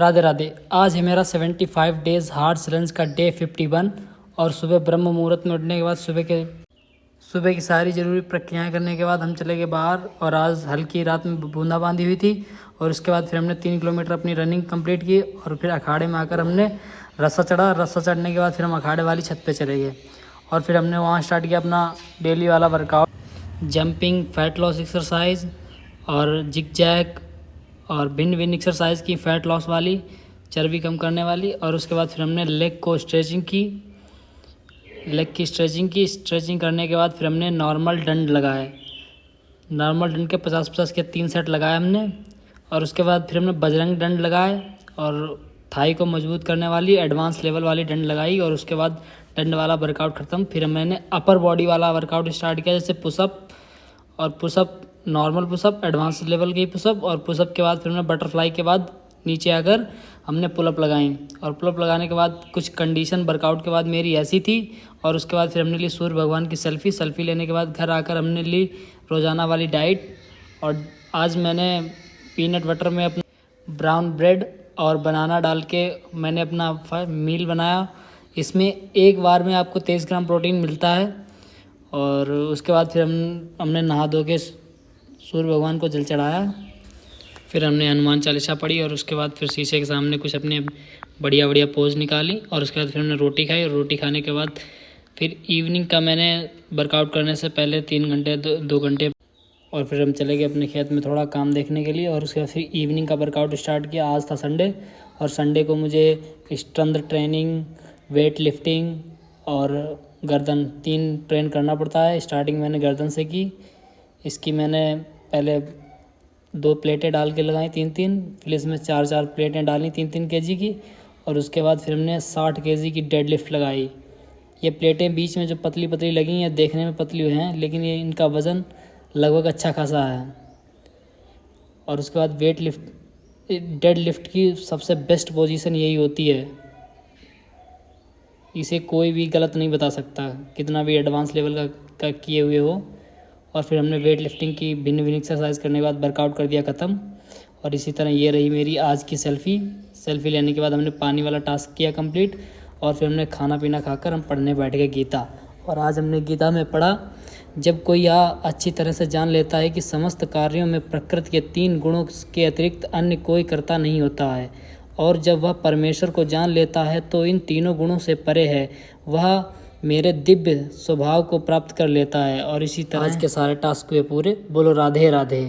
राधे राधे। आज है मेरा 75 डेज़ हार्ड चैलेंज का डे 51 और सुबह ब्रह्म मुहूर्त में उठने के बाद सुबह की सारी ज़रूरी प्रक्रियाएं करने के बाद हम चले गए बाहर। और आज हल्की रात में बूंदाबांदी हुई थी और उसके बाद फिर हमने 3 किलोमीटर अपनी रनिंग कंप्लीट की और फिर अखाड़े में आकर हमने रस्सा चढ़ा। रस्सा चढ़ने के बाद फिर हम अखाड़े वाली छत पे चले गए और फिर हमने वहाँ स्टार्ट किया अपना डेली वाला workout, jumping, fat loss exercise और जिग जैक और भिन्न भिन्न एक्सरसाइज की, फ़ैट लॉस वाली, चर्बी कम करने वाली। और उसके बाद फिर हमने लेग की स्ट्रेचिंग करने के बाद फिर हमने नॉर्मल डंड लगाए। नॉर्मल डंड के 50-50 के 3 सेट लगाए हमने। और उसके बाद फिर हमने बजरंग डंड लगाए और थाई को मजबूत करने वाली एडवांस लेवल वाली डंड लगाई। और उसके बाद डंड वाला वर्कआउट ख़त्म। फिर मैंने अपर बॉडी वाला वर्कआउट स्टार्ट किया, जैसे पुशअप और pushup, normal pushup, advance level की पुशअप। और पुशअप के बाद फिर हमने बटरफ्लाई के बाद नीचे आकर हमने पुलअप लगाई। और पुलअप लगाने के बाद कुछ कंडीशन वर्कआउट के बाद मेरी ऐसी थी। और उसके बाद फिर हमने ली सूर्य भगवान की सेल्फी लेने के बाद घर आकर हमने ली रोज़ाना वाली डाइट। और आज मैंने पीनट बटर में अपना ब्राउन ब्रेड और बनाना डाल के मैंने अपना मील बनाया। इसमें एक बार में आपको 23 ग्राम प्रोटीन मिलता है। और उसके बाद फिर हमने नहा धो के सूर्य भगवान को जल चढ़ाया। फिर हमने हनुमान चालीसा पढ़ी और उसके बाद फिर शीशे के सामने कुछ अपने बढ़िया पोज निकाली। और उसके बाद फिर हमने रोटी खाई और रोटी खाने के बाद फिर इवनिंग का मैंने वर्कआउट करने से पहले 3 घंटे 2 घंटे और फिर हम चले गए अपने खेत में थोड़ा काम देखने के लिए। और उसके बाद फिर इवनिंग का वर्कआउट स्टार्ट किया। आज था संडे और संडे को मुझे स्ट्रेंथ ट्रेनिंग, वेट लिफ्टिंग और गर्दन 3 ट्रेन करना पड़ता है। स्टार्टिंग मैंने गर्दन से की। इसकी मैंने पहले 2 प्लेटें डाल के लगाई 3-3, फिर इसमें 4-4 प्लेटें डाली 3-3 केजी की। और उसके बाद फिर हमने 60 केजी की डेड लिफ्ट लगाई। ये प्लेटें बीच में जो पतली पतली लगी हैं, देखने में पतली हुई हैं, लेकिन ये इनका वज़न लगभग अच्छा खासा है। और उसके बाद डेड लिफ्ट की सबसे बेस्ट पोजीशन यही होती है। इसे कोई भी गलत नहीं बता सकता, कितना भी एडवांस लेवल का किए हुए हो। और फिर हमने वेट लिफ्टिंग की भिन्न एक्सरसाइज करने के बाद वर्कआउट कर दिया ख़त्म। और इसी तरह ये रही मेरी आज की सेल्फ़ी लेने के बाद हमने पानी वाला टास्क किया कंप्लीट। और फिर हमने खाना पीना खाकर हम पढ़ने बैठ गए गीता। और आज हमने गीता में पढ़ा, जब कोई यह अच्छी तरह से जान लेता है कि समस्त कार्यों में प्रकृति के 3 गुणों के अतिरिक्त अन्य कोई कर्ता नहीं होता है, और जब वह परमेश्वर को जान लेता है तो इन तीनों गुणों से परे है, वह मेरे दिव्य स्वभाव को प्राप्त कर लेता है। और इसी तरह आज के सारे टास्क हुए पूरे। बोलो राधे राधे।